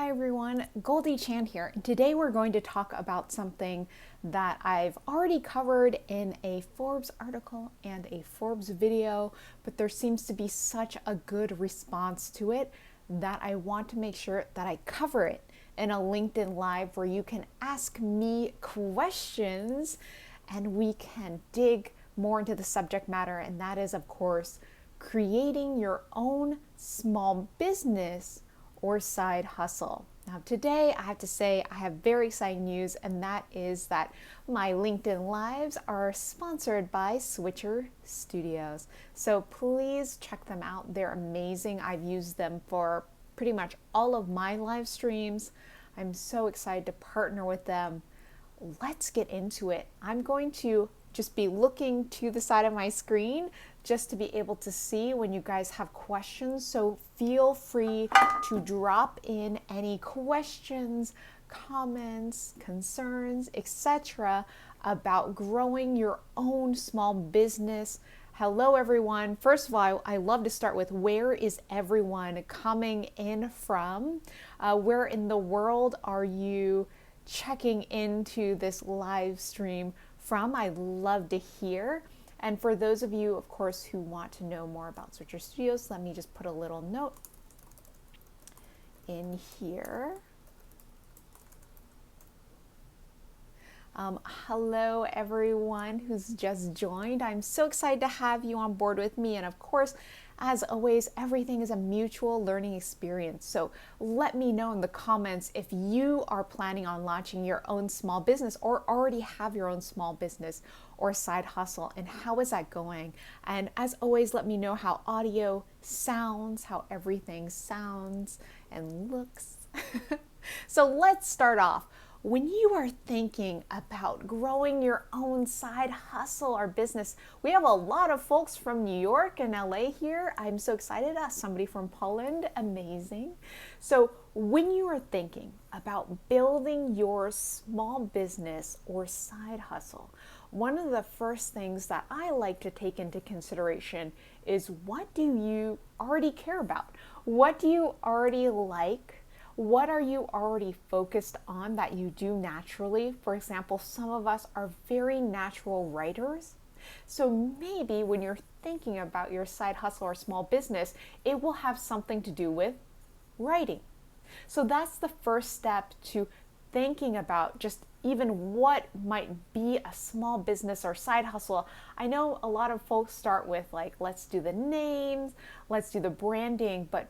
Hi everyone, Goldie Chan here. Today we're going to talk about something that I've already covered in a Forbes article and a Forbes video, but there seems to be such a good response to it that I want to make sure that I cover it in a LinkedIn Live where you can ask me questions and we can dig more into the subject matter, and that is, of course, creating your own small business or side hustle. Now today I have to say I have very exciting news, and that is that my LinkedIn Lives are sponsored by Switcher Studios. So please check them out. They're amazing. I've used them for pretty much all of my live streams. I'm so excited to partner with them. Let's get into it. I'm going to just be looking to the side of my screen just to be able to see when you guys have questions. So feel free to drop in any questions, comments, concerns, etc. about growing your own small business. Hello everyone. First of all, I love to start with, where is everyone coming in from? Where in the world are you checking into this live stream from? I'd love to hear. And for those of you, of course, who want to know more about Switcher Studios, let me just put a little note in here. Hello everyone who's just joined. I'm so excited to have you on board with me. And of course, as always, everything is a mutual learning experience. So let me know in the comments if you are planning on launching your own small business or already have your own small business or side hustle, and how is that going? And as always, let me know how audio sounds, how everything sounds and looks. So let's start off. When you are thinking about growing your own side hustle or business, we have a lot of folks from New York and LA here. I'm so excited. Somebody from Poland, amazing. So when you are thinking about building your small business or side hustle, one of the first things that I like to take into consideration is, what do you already care about? What do you already like? What are you already focused on that you do naturally? For example, some of us are very natural writers. So maybe when you're thinking about your side hustle or small business, it will have something to do with writing. So that's the first step to thinking about just even what might be a small business or side hustle. I know a lot of folks start with like, let's do the names, let's do the branding, but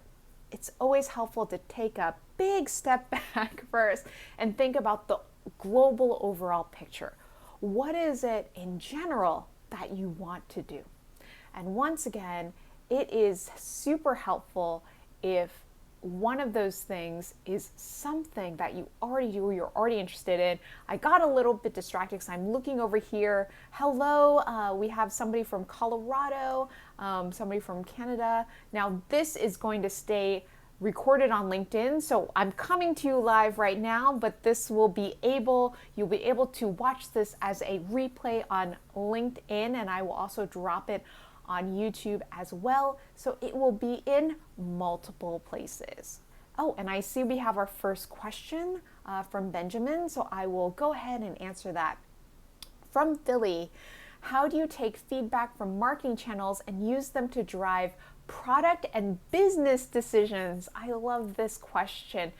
it's always helpful to take a big step back first and think about the global overall picture. What is it in general that you want to do? And once again, it is super helpful if one of those things is something that you already do or you're already interested in. I got a little bit distracted because I'm looking over here. Hello, we have somebody from Colorado, somebody from Canada. Now this is going to stay recorded on LinkedIn, so I'm coming to you live right now, but this will be you'll be able to watch this as a replay on LinkedIn, and I will also drop it on YouTube as well, so it will be in multiple places. Oh, and I see we have our first question from Benjamin, so I will go ahead and answer that. From Philly, how do you take feedback from marketing channels and use them to drive product and business decisions? I love this question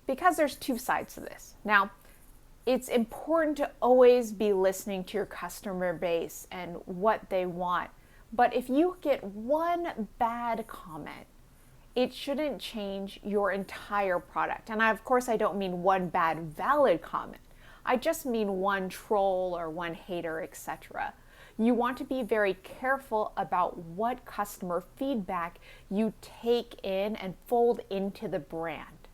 because there's two sides to this. Now, it's important to always be listening to your customer base and what they want. But if you get one bad comment, it shouldn't change your entire product. And of course, I don't mean one bad valid comment. I just mean one troll or one hater, etc. You want to be very careful about what customer feedback you take in and fold into the brand.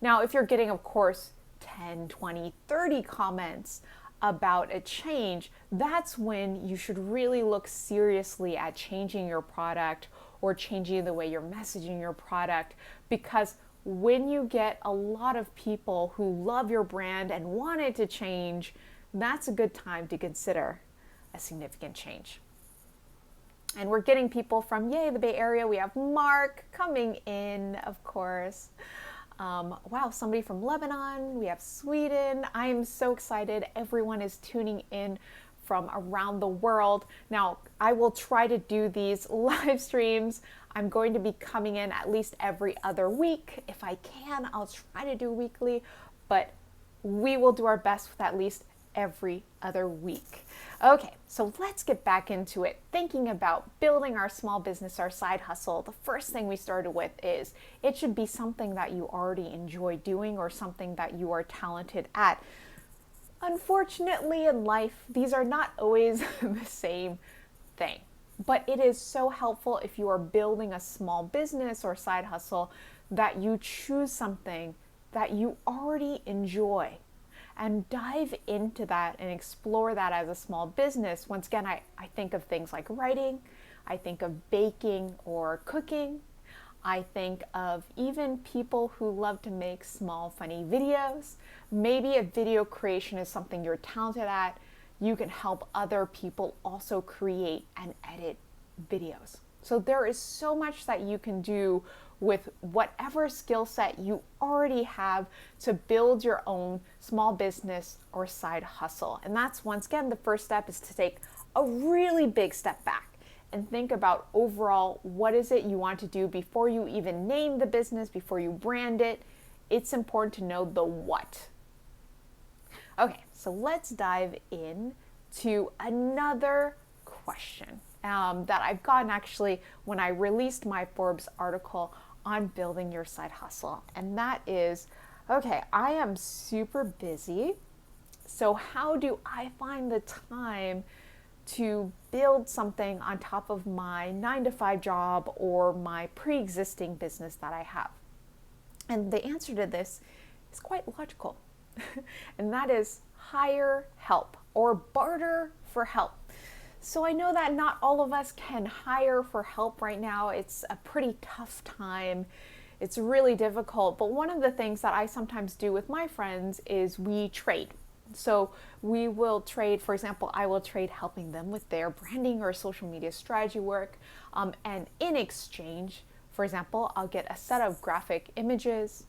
Now, if you're getting, of course, 10, 20, 30 comments about a change, that's when you should really look seriously at changing your product or changing the way you're messaging your product, because when you get a lot of people who love your brand and want it to change, that's a good time to consider a significant change. And we're getting people from, yay, the Bay Area. We have Mark coming in, of course. Wow, somebody from Lebanon, we have Sweden. I am so excited. Everyone is tuning in from around the world. Now, I will try to do these live streams. I'm going to be coming in at least every other week. If I can, I'll try to do weekly, but we will do our best with at least every other week. Okay, so let's get back into it. Thinking about building our small business, our side hustle, the first thing we started with is it should be something that you already enjoy doing or something that you are talented at. Unfortunately, in life, these are not always the same thing. But it is so helpful if you are building a small business or side hustle that you choose something that you already enjoy and dive into that and explore that as a small business. Once again, I think of things like writing, I think of baking or cooking. I think of even people who love to make small, funny videos. Maybe if video creation is something you're talented at, you can help other people also create and edit videos. So there is so much that you can do with whatever skill set you already have to build your own small business or side hustle. And that's, once again, the first step is to take a really big step back and think about overall, what is it you want to do before you even name the business, before you brand it. It's important to know the what. Okay, so let's dive in to another question that I've gotten actually when I released my Forbes article on building your side hustle. And that is, okay, I am super busy. So how do I find the time to build something on top of my 9-to-5 job or my pre-existing business that I have? And the answer to this is quite logical. And that is hire help or barter for help. So I know that not all of us can hire for help right now. It's a pretty tough time. It's really difficult. But one of the things that I sometimes do with my friends is we trade. So we will trade, for example, I will trade helping them with their branding or social media strategy work. And in exchange, for example, I'll get a set of graphic images,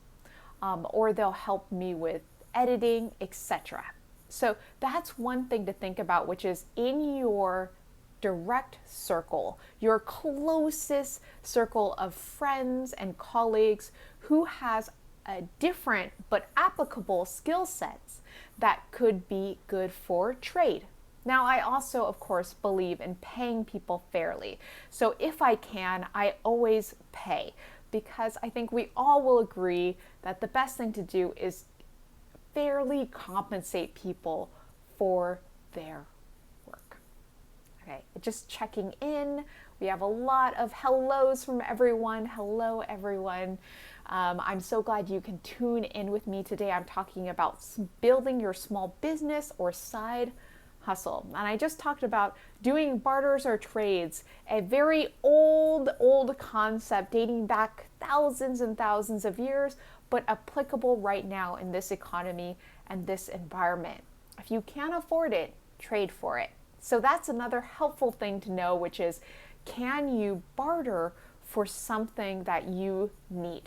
or they'll help me with editing, etc. So that's one thing to think about, which is in your direct circle, your closest circle of friends and colleagues who has a different but applicable skill sets that could be good for trade. Now, I also, of course, believe in paying people fairly. So if I can, I always pay, because I think we all will agree that the best thing to do is fairly compensate people for their work. Okay, just checking in. We have a lot of hellos from everyone. Hello, everyone. I'm so glad you can tune in with me today. I'm talking about building your small business or side hustle. And I just talked about doing barters or trades, a very old concept dating back thousands and thousands of years, but applicable right now in this economy and this environment. If you can't afford it, trade for it. So that's another helpful thing to know, which is, can you barter for something that you need?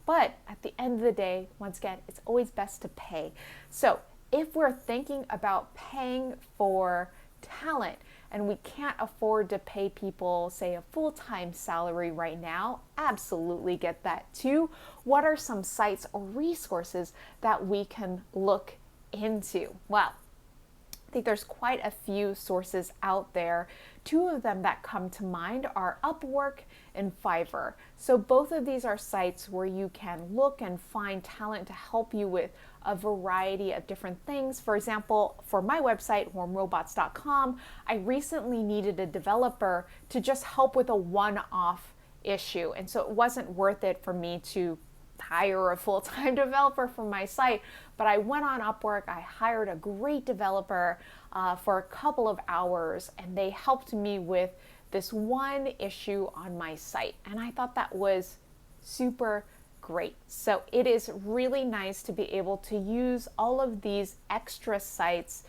But at the end of the day, once again, it's always best to pay. So if we're thinking about paying for talent and we can't afford to pay people, say, a full-time salary right now, absolutely get that too. What are some sites or resources that we can look into? Well, I think there's quite a few sources out there. Two of them that come to mind are Upwork and Fiverr. So both of these are sites where you can look and find talent to help you with a variety of different things. For example, for my website, warmrobots.com, I recently needed a developer to just help with a one-off issue. And so it wasn't worth it for me to hire a full-time developer for my site, but I went on Upwork, I hired a great developer for a couple of hours, and they helped me with this one issue on my site. And I thought that was super great. So it is really nice to be able to use all of these extra sites.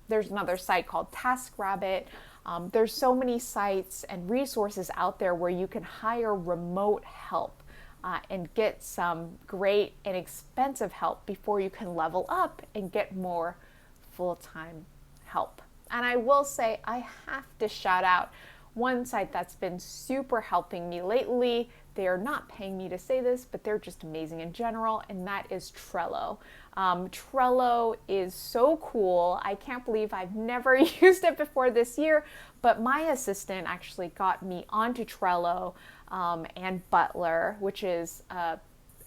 There's another site called TaskRabbit. There's so many sites and resources out there where you can hire remote help. and get some great and expensive help before you can level up and get more full-time help. And I will say, I have to shout out one site that's been super helping me lately. They are not paying me to say this, but they're just amazing in general, and that is Trello. Trello is so cool. I can't believe I've never used it before this year, but my assistant actually got me onto Trello and Butler, which is a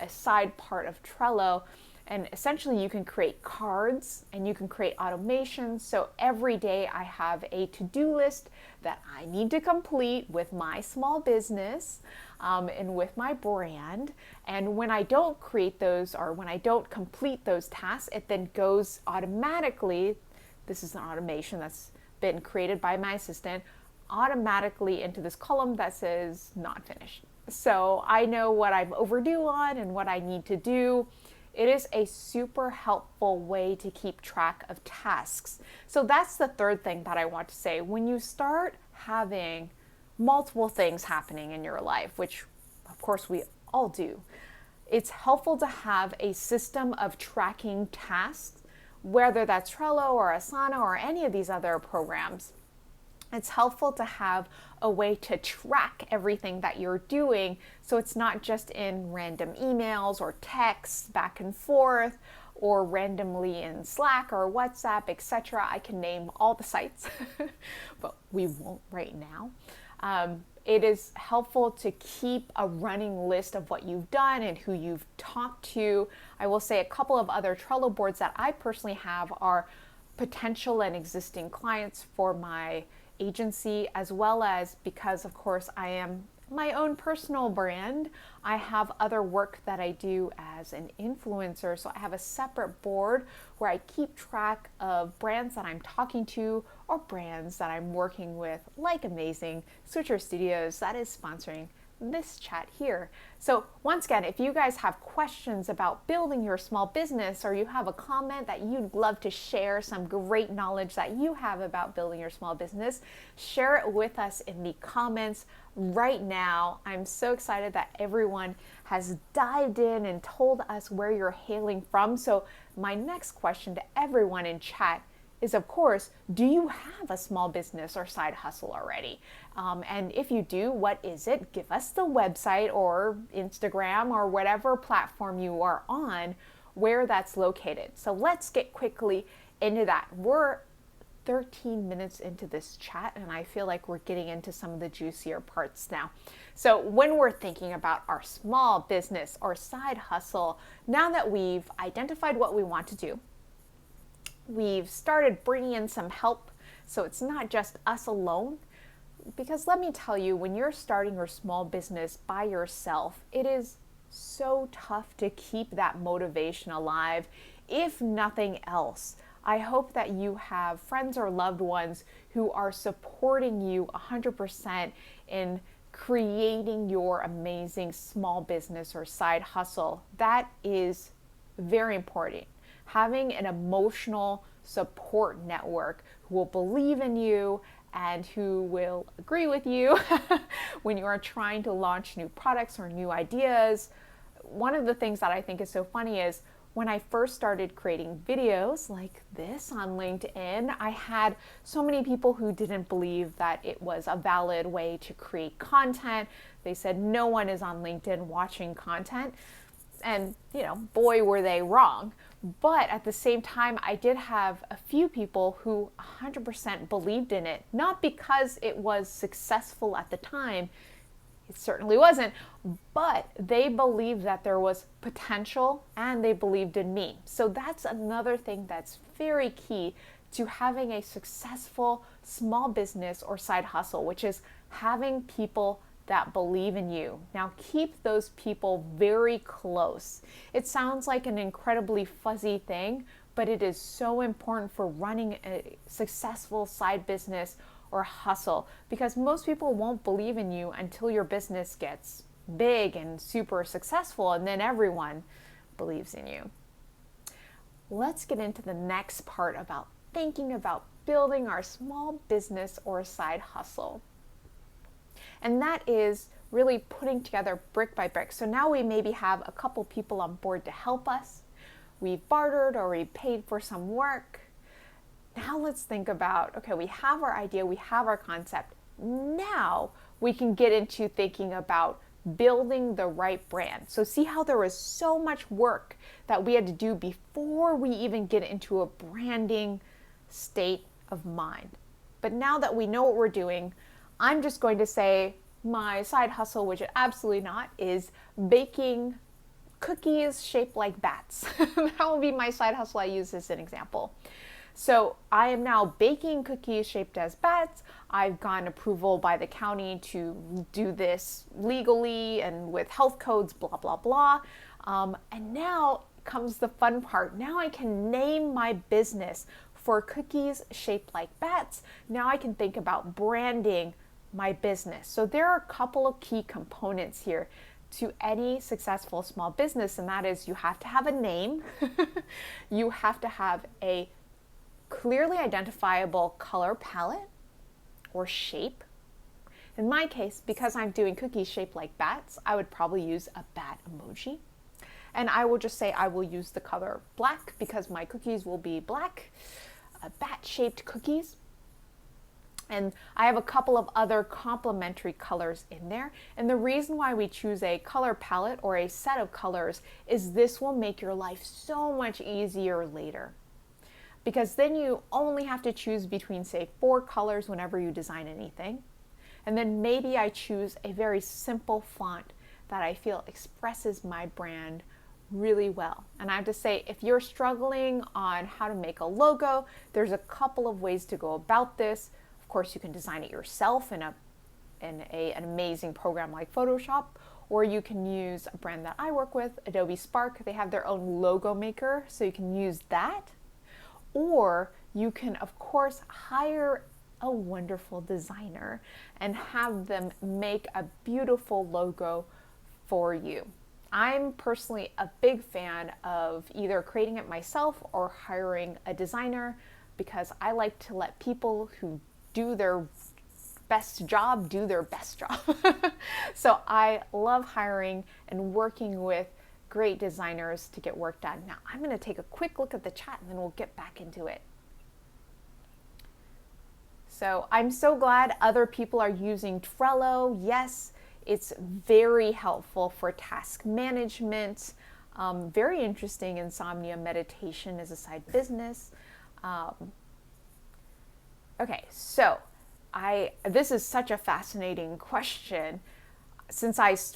side part of Trello. And essentially you can create cards and you can create automations. So every day I have a to-do list that I need to complete with my small business and with my brand. And when I don't create those, or when I don't complete those tasks, it then goes automatically, this is an automation that's been created by my assistant, automatically into this column that says not finished. So I know what I'm overdue on and what I need to do. It is a super helpful way to keep track of tasks. So that's the third thing that I want to say. When you start having multiple things happening in your life, which of course we all do, it's helpful to have a system of tracking tasks, whether that's Trello or Asana or any of these other programs. It's helpful to have a way to track everything that you're doing, so it's not just in random emails or texts back and forth, or randomly in Slack or WhatsApp, etc. I can name all the sites, but we won't right now. It is helpful to keep a running list of what you've done and who you've talked to. I will say a couple of other Trello boards that I personally have are potential and existing clients for my agency, as well as, because of course I am my own personal brand, I have other work that I do as an influencer. So I have a separate board where I keep track of brands that I'm talking to or brands that I'm working with, like Amazing Suture Studios that is sponsoring this chat here. So once again, if you guys have questions about building your small business, or you have a comment that you'd love to share, some great knowledge that you have about building your small business, share it with us in the comments right now. I'm so excited that everyone has dived in and told us where you're hailing from. So my next question to everyone in chat is, of course, do you have a small business or side hustle already? And if you do, what is it? Give us the website or Instagram or whatever platform you are on where that's located. So let's get quickly into that. We're 13 minutes into this chat, and I feel like we're getting into some of the juicier parts now. So when we're thinking about our small business or side hustle, now that we've identified what we want to do, we've started bringing in some help, so it's not just us alone. Because let me tell you, when you're starting your small business by yourself, it is so tough to keep that motivation alive. If nothing else, I hope that you have friends or loved ones who are supporting you 100% in creating your amazing small business or side hustle. That is very important. Having an emotional support network who will believe in you and who will agree with you when you are trying to launch new products or new ideas. One of the things that I think is so funny is when I first started creating videos like this on LinkedIn, I had so many people who didn't believe that it was a valid way to create content. They said no one is on LinkedIn watching content. And, you know, boy, were they wrong. But at the same time, I did have a few people who 100% believed in it, not because it was successful at the time. It certainly wasn't, but they believed that there was potential and they believed in me. So that's another thing that's very key to having a successful small business or side hustle, which is having people that believe in you. Now keep those people very close. It sounds like an incredibly fuzzy thing, but it is so important for running a successful side business or hustle, because most people won't believe in you until your business gets big and super successful, and then everyone believes in you. Let's get into the next part about thinking about building our small business or side hustle. And that is really putting together brick by brick. So now we maybe have a couple people on board to help us. We've bartered or we paid for some work. Now let's think about, okay, we have our idea, we have our concept. Now we can get into thinking about building the right brand. So see how there was so much work that we had to do before we even get into a branding state of mind. But now that we know what we're doing, I'm just going to say my side hustle, which it absolutely not, is baking cookies shaped like bats. That will be my side hustle. I use this as an example. So I am now baking cookies shaped as bats. I've gotten approval by the county to do this legally and with health codes, blah, blah, blah. And now comes the fun part. Now I can name my business for cookies shaped like bats. Now I can think about branding my business. So there are a couple of key components here to any successful small business, and that is you have to have a name. You have to have a clearly identifiable color palette or shape. In my case, because I'm doing cookies shaped like bats, I would probably use a bat emoji. And I will just say I will use the color black because my cookies will be black, bat-shaped cookies. And I have a couple of other complementary colors in there. And the reason why we choose a color palette or a set of colors is this will make your life so much easier later. Because then you only have to choose between, say, 4 colors whenever you design anything. And then maybe I choose a very simple font that I feel expresses my brand really well. And I have to say, if you're struggling on how to make a logo, there's a couple of ways to go about this. Of course, you can design it yourself in an amazing program like Photoshop, or you can use a brand that I work with, Adobe Spark. They have their own logo maker, so you can use that. Or you can, of course, hire a wonderful designer and have them make a beautiful logo for you. I'm personally a big fan of either creating it myself or hiring a designer because I like to let people who do their best job do their best job. So I love hiring and working with great designers to get work done. Now I'm going to take a quick look at the chat and then we'll get back into it. So I'm so glad other people are using Trello. Yes, it's very helpful for task management. Very interesting, insomnia meditation as a side business. Okay, so this is such a fascinating question.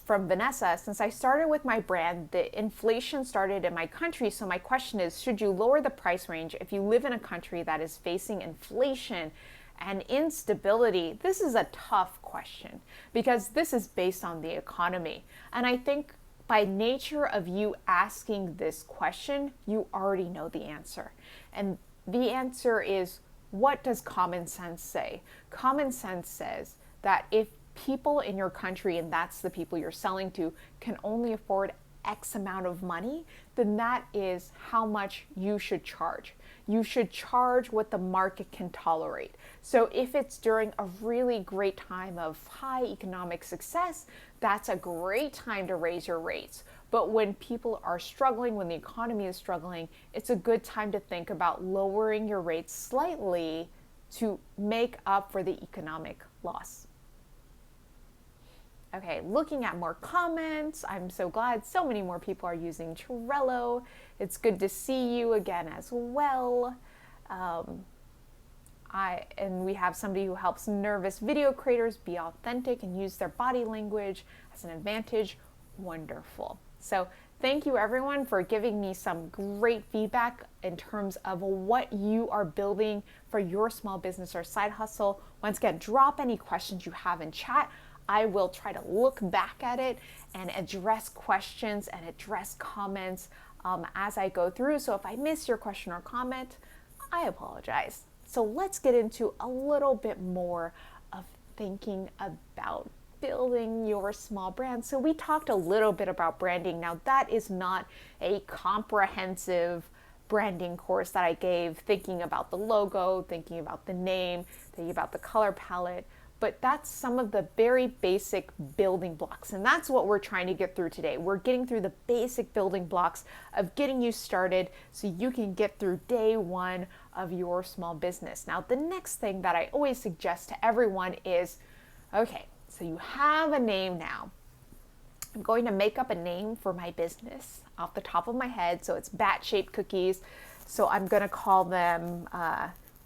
From Vanessa, since I started with my brand, the inflation started in my country. So my question is, should you lower the price range if you live in a country that is facing inflation and instability? This is a tough question because this is based on the economy. And I think by nature of you asking this question, you already know the answer. And the answer is, what does common sense say? Common sense says that if people in your country, and that's the people you're selling to, can only afford X amount of money, then that is how much you should charge. You should charge what the market can tolerate. So if it's during a really great time of high economic success, that's a great time to raise your rates. But when people are struggling, when the economy is struggling, it's a good time to think about lowering your rates slightly to make up for the economic loss. Okay, looking at more comments, I'm so glad so many more people are using Trello. It's good to see you again as well. And we have somebody who helps nervous video creators be authentic and use their body language as an advantage. Wonderful. So thank you everyone for giving me some great feedback in terms of what you are building for your small business or side hustle. Once again, drop any questions you have in chat. I will try to look back at it and address questions and address comments as I go through. So if I miss your question or comment, I apologize. So let's get into a little bit more of thinking about building your small brand. So we talked a little bit about branding. Now that is not a comprehensive branding course that I gave, thinking about the logo, thinking about the name, thinking about the color palette. but that's some of the very basic building blocks. And that's what we're trying to get through today. We're getting through the basic building blocks of getting you started so you can get through day one of your small business. Now, the next thing that I always suggest to everyone is, okay, so you have a name now. I'm going to make up a name for my business off the top of my head. So it's bat-shaped cookies. So I'm going to call them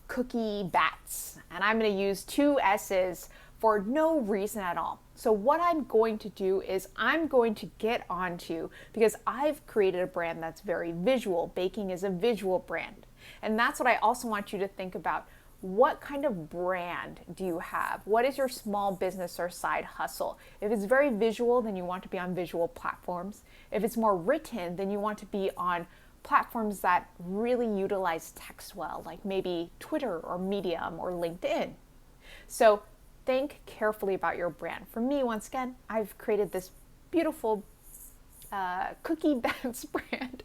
Cookie Bats. And I'm going to use 2 S's for no reason at all. So what I'm going to do is I'm going to get onto, because I've created a brand that's very visual. Baking is a visual brand. And that's what I also want you to think about. What kind of brand do you have? What is your small business or side hustle? If it's very visual, then you want to be on visual platforms. If it's more written, then you want to be on platforms that really utilize text well, like maybe Twitter or Medium or LinkedIn. So think carefully about your brand. For me, once again, I've created this beautiful Cookie Bats brand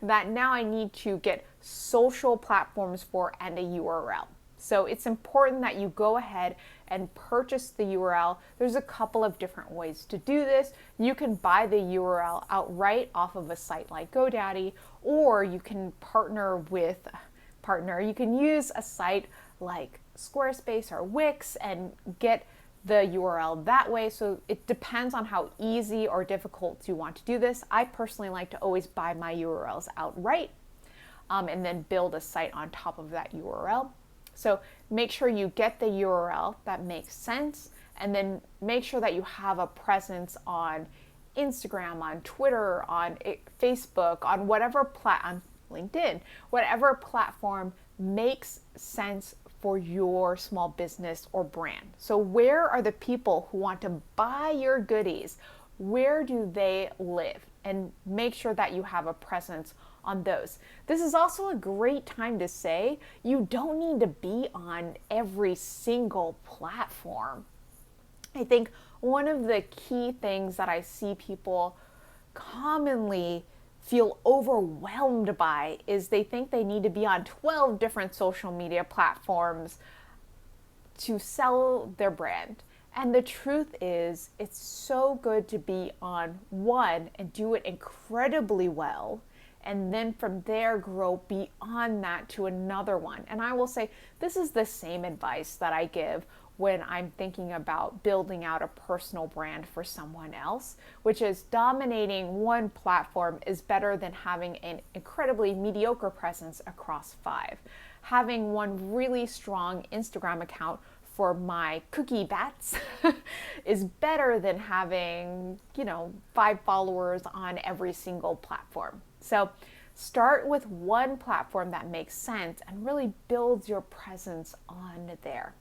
that now I need to get social platforms for and a URL. So it's important that you go ahead and purchase the URL. There's a couple of different ways to do this. You can buy the URL outright off of a site like GoDaddy, or you can you can use a site like Squarespace or Wix and get the URL that way. So it depends on how easy or difficult you want to do this. I personally like to always buy my URLs outright and then build a site on top of that URL. So make sure you get the URL that makes sense, and then make sure that you have a presence on Instagram, on Twitter, on Facebook, on whatever on LinkedIn, whatever platform makes sense for your small business or brand. So where are the people who want to buy your goodies? Where do they live? And make sure that you have a presence on those. This is also a great time to say you don't need to be on every single platform. I think one of the key things that I see people commonly feel overwhelmed by is they think they need to be on 12 different social media platforms to sell their brand. And the truth is, it's so good to be on one and do it incredibly well, and then from there grow beyond that to another one. And I will say this is the same advice that I give when I'm thinking about building out a personal brand for someone else, which is dominating one platform is better than having an incredibly mediocre presence across 5. Having one really strong Instagram account for my Cookie Bats is better than having, 5 followers on every single platform. So start with one platform that makes sense and really builds your presence on there.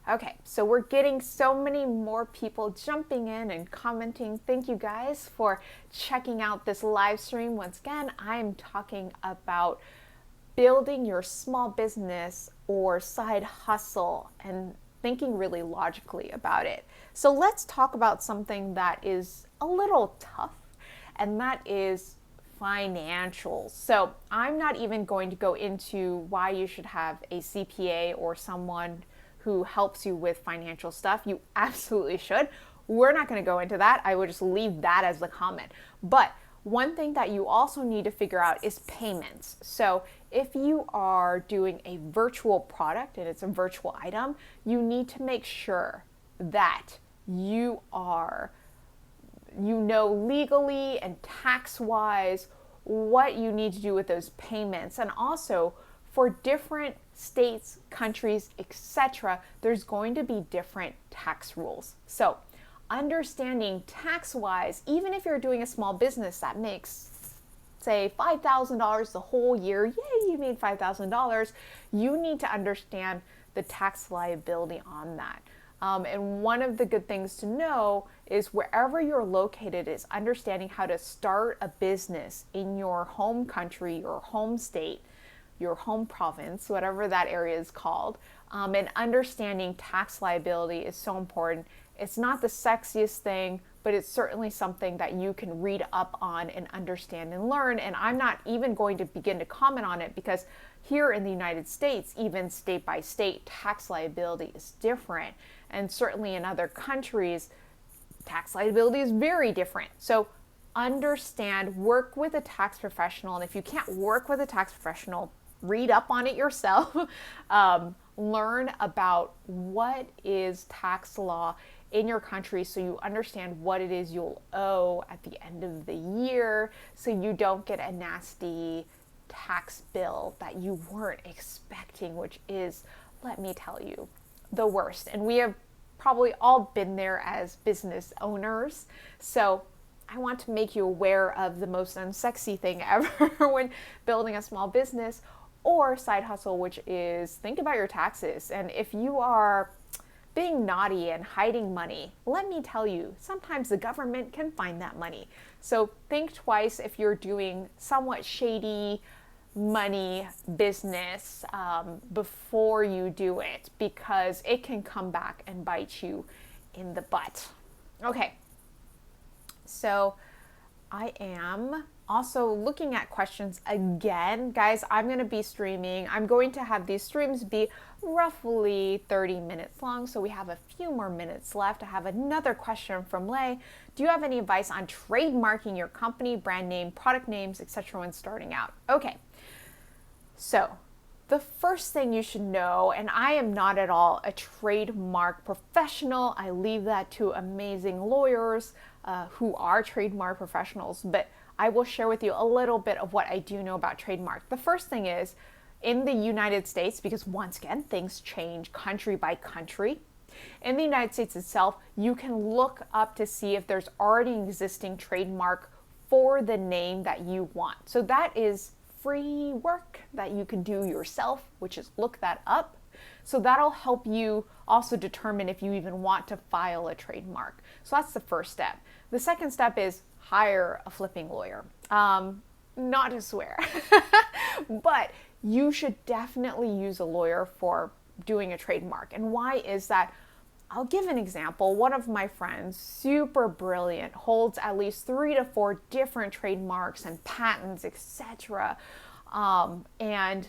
Okay, so we're getting so many more people jumping in and commenting. Thank you guys for checking out this live stream. Once again, I'm talking about building your small business or side hustle and thinking really logically about it. So let's talk about something that is a little tough, and that is financials. So I'm not even going to go into why you should have a CPA or someone who helps you with financial stuff. You absolutely should. We're not going to go into that. I would just leave that as the comment. But one thing that you also need to figure out is payments. So if you are doing a virtual product and it's a virtual item, you need to make sure that you know legally and tax-wise what you need to do with those payments. And also for different states, countries, etc., there's going to be different tax rules. So understanding tax-wise, even if you're doing a small business that makes, say, $5,000 the whole year, yay, you made $5,000, you need to understand the tax liability on that. And one of the good things to know is wherever you're located is understanding how to start a business in your home country, your home state, your home province, whatever that area is called, and understanding tax liability is so important. It's not the sexiest thing, but it's certainly something that you can read up on and understand and learn. And I'm not even going to begin to comment on it because here in the United States, even state by state, tax liability is different. And certainly in other countries, tax liability is very different. So understand, work with a tax professional. And if you can't work with a tax professional, read up on it yourself. Learn about what is tax law in your country so you understand what it is you'll owe at the end of the year, so you don't get a nasty tax bill that you weren't expecting, which is, let me tell you, the worst. And we have probably all been there as business owners. So I want to make you aware of the most unsexy thing ever when building a small business or side hustle, which is think about your taxes. And if you are being naughty and hiding money, let me tell you, sometimes the government can find that money. So think twice if you're doing somewhat shady money business before you do it, because it can come back and bite you in the butt. Okay, so I am also looking at questions again. Guys, I'm going to be streaming. I'm going to have these streams be roughly 30 minutes long, so we have a few more minutes left. I have another question from Lay. Do you have any advice on trademarking your company, brand name, product names, etc. when starting out? Okay, so the first thing you should know, and I am not at all a trademark professional. I leave that to amazing lawyers who are trademark professionals, but I will share with you a little bit of what I do know about trademark. The first thing is, in the United States, because once again, things change country by country. In the United States itself, you can look up to see if there's already an existing trademark for the name that you want. So that is free work that you can do yourself, which is look that up. So that'll help you also determine if you even want to file a trademark. So that's the first step. The second step is hire a flipping lawyer. Not to swear, but you should definitely use a lawyer for doing a trademark. And why is that? I'll give an example. One of my friends, super brilliant, holds at least 3 to 4 different trademarks and patents, etc. And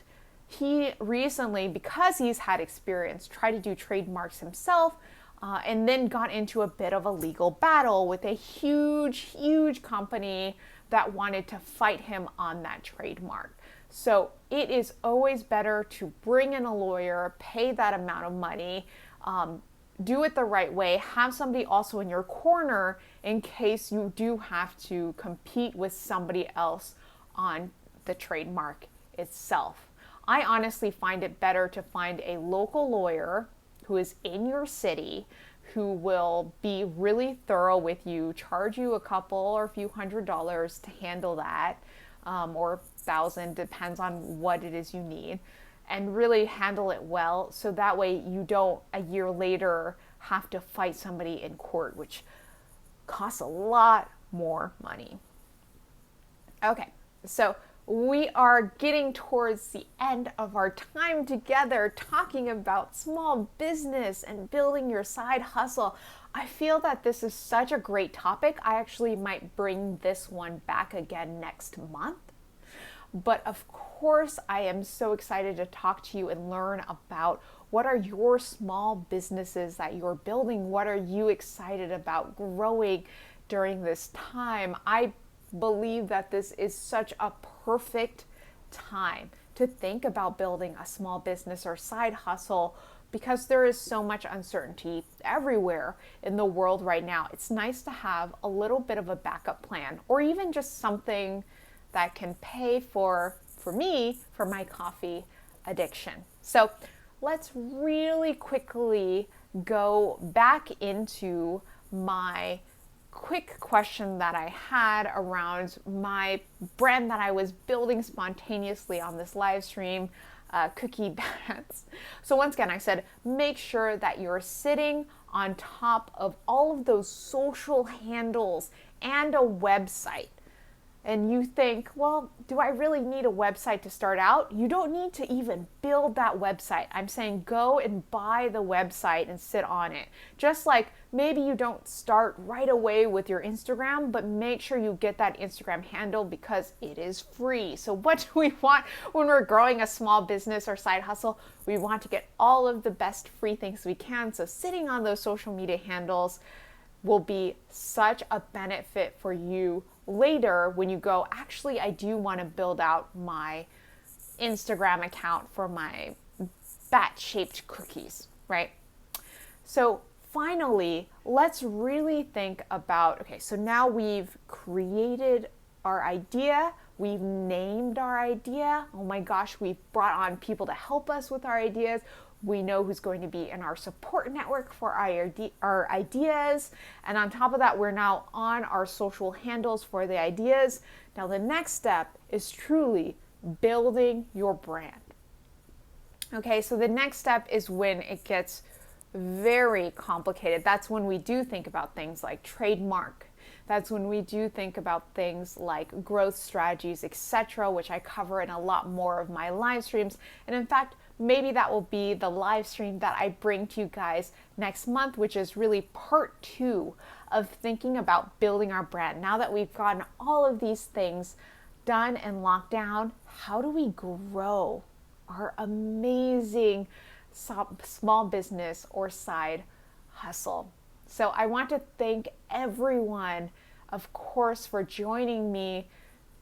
he recently, because he's had experience, tried to do trademarks himself, and then got into a bit of a legal battle with a huge company that wanted to fight him on that trademark. So it is always better to bring in a lawyer, pay that amount of money, do it the right way, have somebody also in your corner in case you do have to compete with somebody else on the trademark itself. I honestly find it better to find a local lawyer who is in your city, who will be really thorough with you, charge you a couple or a few $100s to handle that, or $1,000, depends on what it is you need, and really handle it well, so that way you don't a year later have to fight somebody in court, which costs a lot more money. Okay, so we are getting towards the end of our time together talking about small business and building your side hustle. I feel that this is such a great topic. I actually might bring this one back again next month. But of course, I am so excited to talk to you and learn about what are your small businesses that you're building? What are you excited about growing during this time? I believe that this is such a perfect time to think about building a small business or side hustle, because there is so much uncertainty everywhere in the world right now. It's nice to have a little bit of a backup plan, or even just something that can pay for me, for my coffee addiction. So let's really quickly go back into my quick question that I had around my brand that I was building spontaneously on this live stream, Cookie Bats. So once again, I said, make sure that you're sitting on top of all of those social handles and a website. and you think, well, do I really need a website to start out? You don't need to even build that website. I'm saying go and buy the website and sit on it. Just like maybe you don't start right away with your Instagram, but make sure you get that Instagram handle because it is free. So what do we want when we're growing a small business or side hustle? We want to get all of the best free things we can. So sitting on those social media handles will be such a benefit for you later when you go, actually, I do want to build out my Instagram account for my bat-shaped cookies, right? So finally, let's really think about, okay, so now we've created our idea, we've named our idea. Oh my gosh, we've brought on people to help us with our ideas. We know who's going to be in our support network for our ideas. And on top of that, we're now on our social handles for the ideas. Now, the next step is truly building your brand. Okay, so the next step is when it gets very complicated. That's when we do think about things like trademark. That's when we do think about things like growth strategies, etc., which I cover in a lot more of my live streams. And in fact, maybe that will be the live stream that I bring to you guys next month, which is really part 2 of thinking about building our brand. Now that we've gotten all of these things done and locked down, how do we grow our amazing small business or side hustle? So I want to thank everyone, of course, for joining me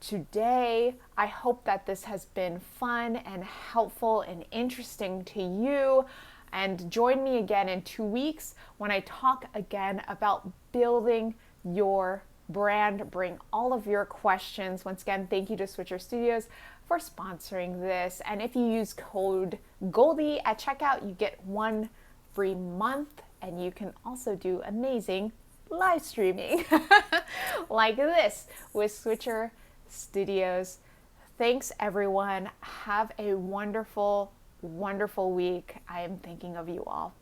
today. I hope that this has been fun and helpful and interesting to you. And join me again in 2 weeks when I talk again about building your brand. Bring all of your questions. Once again, thank you to Switcher Studios for sponsoring this. And if you use code Goldie at checkout, you get 1 free month. And you can also do amazing live streaming like this with Switcher Studios. Thanks, everyone. Have a wonderful, wonderful week. I am thinking of you all.